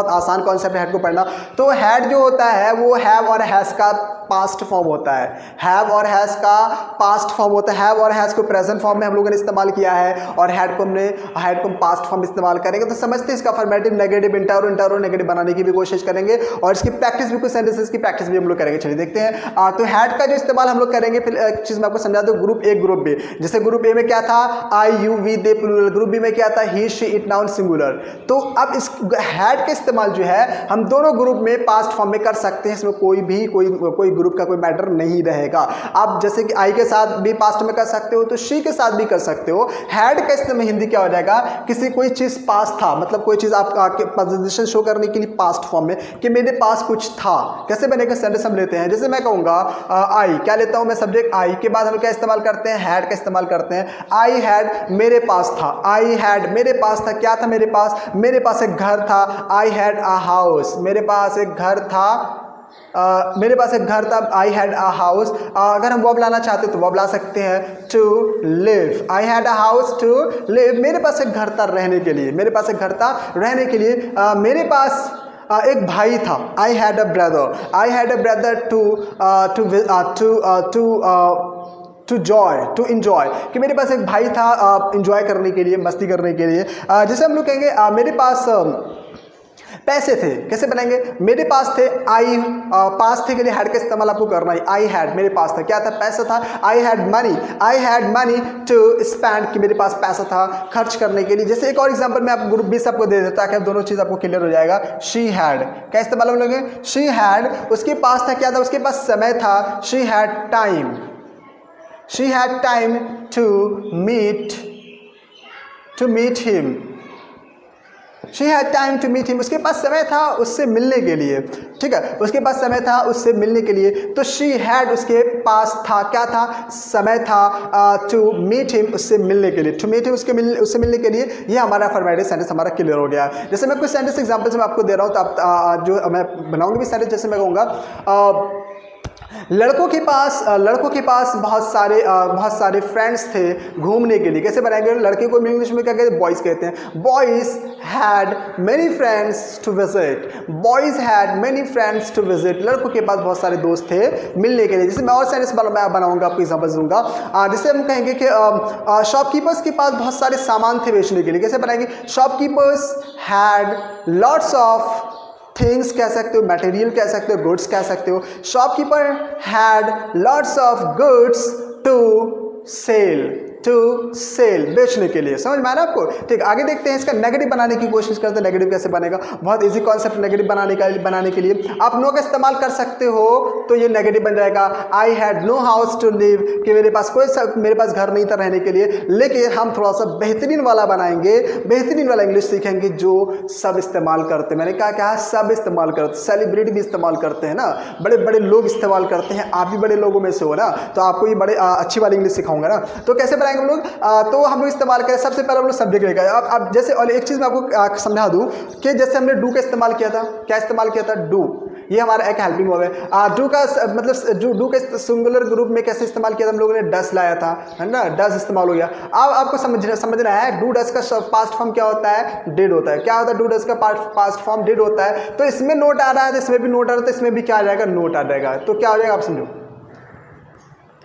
बहुत आसान कॉन्सेप्ट है हैड को पढ़ना। तो हैड जो होता है वो हैव और हैज का पास्ट फॉर्म होता है। हैव और हैज का पास्ट फॉर्म होता है। हैव और हैज को प्रेजेंट फॉर्म में हम लोगों ने इस्तेमाल किया है और हैड को हम पास्ट फॉर्म इस्तेमाल करेंगे। तो समझते हैं इसका अफर्मेटिव, नेगेटिव, इंटर और नेगेटिव बनाने की भी कोशिश करेंगे और इसकी प्रैक्टिस भी, कुछ सेंटेंसेस की प्रैक्टिस भी हम लोग करेंगे। चलिए देखते हैं। तो हैड का जो इस्तेमाल हम लोग करेंगे, फिर एक चीज मैं आपको समझा दूं, ग्रुप ए ग्रुप बी। जैसे ग्रुप ए में क्या था, I you we they plural, group B में क्या था, he she it noun singular. तो अब इस हैड का इस्तेमाल जो है हम दोनों ग्रुप में पास्ट फॉर्म में कर सकते हैं। इसमें कोई ग्रुप का कोई मैटर नहीं रहेगा। आप जैसे कि आई के साथ भी पास्ट में कर सकते हो तो शी के साथ भी कर सकते हो। हैड का इस्तेमाल हिंदी क्या हो जाएगा, किसी कोई चीज पास था, मतलब कोई चीज आपके पोजीशन शो करने के लिए पास्ट फॉर्म में कि मेरे पास कुछ था। कैसे बनेगा, सेंटेंस हम लेते हैं। जैसे मैं कहूंगा आई, क्या लेता हूं मैं, सब्जेक्ट आई के बाद हम क्या इस्तेमाल करते हैं, हैड का इस्तेमाल करते हैं। आई हैड, मेरे पास था। आई हैड, मेरे पास था। क्या था मेरे पास एक घर था। आई हैड अ हाउस, मेरे पास एक घर था। I had a house. अगर हम वर्ब लाना चाहते तो वर्ब ला सकते हैं, to live. I had a house to live, मेरे पास एक घर था रहने के लिए। मेरे पास मेरे पास एक भाई था। I had a brother to enjoy, कि मेरे पास एक भाई था इंजॉय करने के लिए, मस्ती करने के लिए। जैसे हम लोग कहेंगे मेरे पास पैसे थे, कैसे बनाएंगे, मेरे पास थे। आई पास थे के लिए हैड का इस्तेमाल आपको करना है। आई हैड, मेरे पास था, क्या था, पैसा था। I had money to spend, कि मेरे पास पैसा था खर्च करने के लिए। जैसे एक और एग्जांपल मैं ग्रुप बी से आपको दे देता ताकि दोनों चीज आपको क्लियर हो जाएगा। शी हैड, क्या इस्तेमाल हम लोग, शी हैड, उसके पास था, क्या था, उसके पास समय था। She had time to meet him. She had time to meet him, उसके पास समय था उससे मिलने के लिए। ठीक है, उसके पास समय था उससे मिलने के लिए। तो she had, उसके पास था, क्या था, समय था। to meet him, उससे मिलने के लिए। to meet him, उससे मिलने के लिए। ये हमारा अफर्मेटिव सेंटेंस हमारा क्लियर हो गया। जैसे मैं कुछ सेंटेंस एग्जांपल्स में आपको दे रहा हूँ तो आप जो मैं बनाऊंगा भी सेंटेंस। जैसे मैं कहूँगा लड़कों के पास बहुत सारे फ्रेंड्स थे घूमने के लिए। कैसे बनाएंगे, लड़के को इंग्लिश में क्या कहते हैं, बॉयज कहते हैं। Boys had many friends to visit. लड़कों के पास बहुत सारे दोस्त थे मिलने के लिए। जैसे मैं और सेंटेंस बनाऊंगा, आपको एग्जांपल दूंगा। जैसे हम कहेंगे कि शॉपकीपर्स के पास बहुत सारे सामान थे बेचने के लिए। कैसे बनाएंगे, shopkeepers had lots of things कह सकते हो, मटेरियल कह सकते हो, गुड्स कह सकते हो। Shopkeeper had lots of goods to sell, बेचने के लिए। समझ में आया आपको। ठीक, आगे देखते हैं इसका नेगेटिव बनाने की कोशिश करते हैं। नेगेटिव कैसे बनेगा, बहुत इजी कॉन्सेप्ट नेगेटिव बनाने के लिए। आप नो का इस्तेमाल कर सकते हो तो ये नेगेटिव बन जाएगा। I had no house to live, कि मेरे पास घर नहीं था रहने के लिए। लेकिन हम थोड़ा सा बेहतरीन वाला बनाएंगे, बेहतरीन वाला इंग्लिश सीखेंगे जो सब इस्तेमाल करते हैं। मैंने कहा सब इस्तेमाल करते, सेलिब्रिटी भी इस्तेमाल करते हैं ना, बड़े बड़े लोग इस्तेमाल करते हैं। आप भी बड़े लोगों में से हो ना, तो आपको ये बड़े अच्छी वाली इंग्लिश सिखाऊंगा ना। तो कैसे बनाएंगे हम लोग, तो हम लोग इस्तेमाल करें। सबसे पहले हम लोग सब्जेक्ट लेकर, अब जैसे और एक चीज़ मैं आपको समझा दूं कि जैसे हमने डू का इस्तेमाल किया था, क्या इस्तेमाल किया था, डू। ये हमारा एक हेल्पिंग वर्ब है। डू का मतलब डू के सिंगुलर ग्रुप में कैसे इस्तेमाल किया था, हम लोगों ने डस लाया था, है ना, डस इस्तेमाल हो गया। अब आपको समझना है डू डस का पास्ट फॉर्म क्या होता है, डिड होता है। क्या होता है, डू डस का पास्ट फॉर्म डिड होता है। तो इसमें नोट आ रहा है तो इसमें भी नोट आ रहा है, तो इसमें भी क्या आ जाएगा, नोट आ जाएगा। तो क्या हो जाएगा, आप समझो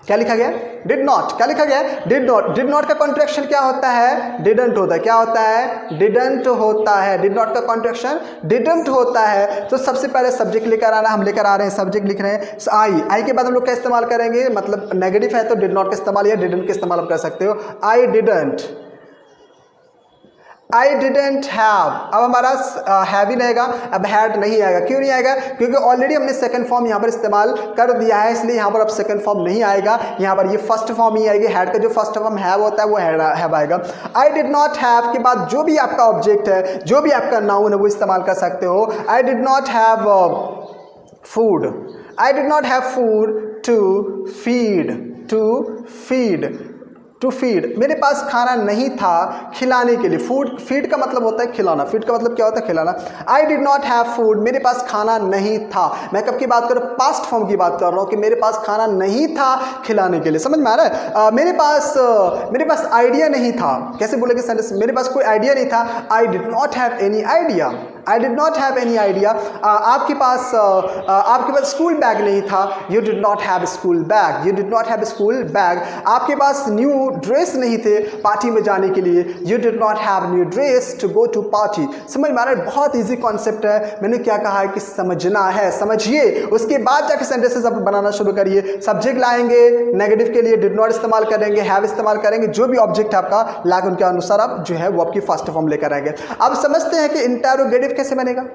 क्या लिखा गया, डिड नॉट। क्या लिखा गया, डिड नॉट का कॉन्ट्रैक्शन क्या होता है, डिडंट होता है। क्या होता है, डिडंट होता है। डिड नॉट का कॉन्ट्रैक्शन डिडंट होता है। तो सबसे पहले सब्जेक्ट लेकर आना, हम लेकर आ रहे हैं, सब्जेक्ट लिख रहे हैं। आई के बाद हम लोग क्या इस्तेमाल करेंगे, मतलब नेगेटिव है तो डिड नॉट का इस्तेमाल या डिडंट का इस्तेमाल आप कर सकते हो। आई डिडेंट हैव, अब हमारा हैव ही रहेगा, अब हैड नहीं आएगा। क्यों नहीं आएगा, क्योंकि ऑलरेडी हमने सेकंड फॉर्म यहाँ पर इस्तेमाल कर दिया है, इसलिए यहाँ पर अब सेकंड फॉर्म नहीं आएगा। यहाँ पर ये फर्स्ट फॉर्म ही आएगी। हैड का जो फर्स्ट फॉर्म हैव होता है वो हैव आएगा। आई डिड नॉट हैव के बाद जो भी आपका ऑब्जेक्ट है, जो भी आपका नाउन है वो इस्तेमाल कर सकते हो। I did not have food, I did not have food to feed, मेरे पास खाना नहीं था खिलाने के लिए। फीड का मतलब होता है खिलाना। फीड का मतलब क्या होता है, खिलाना। आई डिड नॉट हैव फूड, मेरे पास खाना नहीं था। मैं कब की बात कर रहा हूँ, पास्ट फॉर्म की बात कर रहा हूँ कि मेरे पास खाना नहीं था खिलाने के लिए। समझ में आ रहा है। मेरे पास आइडिया नहीं था। कैसे बोलेंगे सेंटेंस, मेरे पास कोई आइडिया नहीं था। आई did not have any idea. I did not have any idea, आपके पास स्कूल बैग नहीं था, you did not have school bag, you did not have school bag, आपके पास न्यू ड्रेस नहीं थे पार्टी में जाने के लिए, you did not have new dress to go to party. समझ में आ रहा है, बहुत ईजी कॉन्सेप्ट है, मैंने क्या कहा है कि समझना है, समझिए, उसके बाद जाकर सेंटेंसेस आप बनाना शुरू करिए। सब्जेक्ट लाएंगे, नेगेटिव के लिए डिड नॉट इस्तेमाल करेंगे, हैव इस्तेमाल करेंगे, जो भी ऑब्जेक्ट है आपका लाके उनके अनुसार आप जो है वो आपकी फर्स्ट फॉर्म लेकर आएंगे। अब समझते हैं कि इंटरोगेटिव कैसे बनेगा।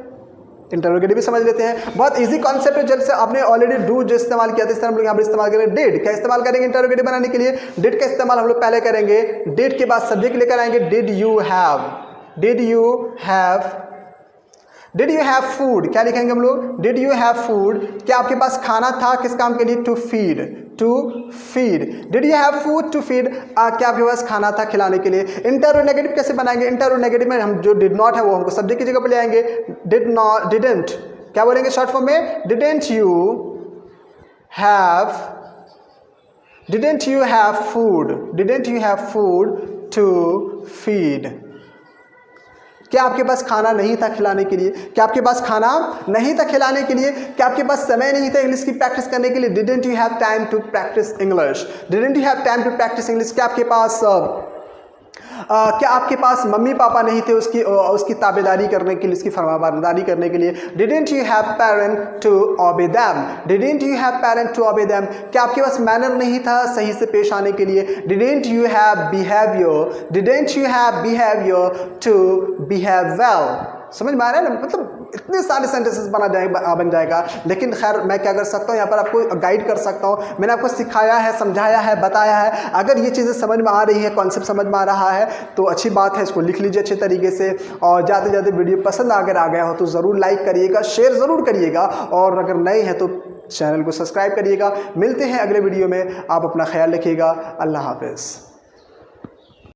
इंटरोगेटिव भी समझ लेते हैं, बहुत इजी कॉन्सेप्ट है। जैसे आपने ऑलरेडी डू जो इस्तेमाल किया था, इस तरह हम लोग यहाँ पर इस्तेमाल करेंगे डिड। क्या इस्तेमाल करेंगे इंटरोगेटिव बनाने के लिए? डिड का इस्तेमाल हम लोग पहले करेंगे, डिड के बाद सब्जेक्ट लेकर आएंगे, did you have, did you have, did you have food, क्या लिखेंगे हम लोग? डिड यू हैव फूड, क्या आपके पास खाना था, किस काम के लिए? To feed, to feed, did you have food to feed, क्या आपके पास खाना था खिलाने के लिए। इंटरोगेटिव कैसे बनाएंगे? इंटरोगेटिव में हम जो डिड नॉट है वो हमको सब्जेक्ट की जगह पर ले आएंगे, डिड नॉट, डिडंट, क्या बोलेंगे शॉर्ट फॉर्म में? Didn't you have, didn't you have food, didn't you have food to feed, क्या आपके पास खाना नहीं था खिलाने के लिए? क्या आपके पास खाना नहीं था खिलाने के लिए? क्या आपके पास समय नहीं था इंग्लिश की प्रैक्टिस करने के लिए? Didn't you have time to practice English, didn't you have time to practice English, क्या आपके पास क्या आपके पास मम्मी पापा नहीं थे उसकी ताबेदारी करने के लिए, उसकी फरमाबरदारी करने के लिए? Didn't you have parent to obey them, didn't you have parent to obey them, क्या आपके पास मैनर नहीं था सही से पेश आने के लिए? Didn't you have behaviour, didn't you have behaviour to behave well. समझ में आ रहा है ना, मतलब इतने सारे सेंटेंसेस बन जाएगा। लेकिन खैर मैं क्या कर सकता हूँ, यहाँ पर आपको गाइड कर सकता हूँ, मैंने आपको सिखाया है, समझाया है, बताया है। अगर ये चीज़ें समझ में आ रही है, कॉन्सेप्ट समझ में आ रहा है तो अच्छी बात है, इसको लिख लीजिए अच्छे तरीके से। और ज़्यादा ज़्यादा वीडियो पसंद अगर आ गया हो तो ज़रूर लाइक करिएगा, शेयर ज़रूर करिएगा, और अगर नए हैं तो चैनल को सब्सक्राइब करिएगा। मिलते हैं अगले वीडियो में, आप अपना ख्याल रखिएगा। अल्लाह हाफ़िज़।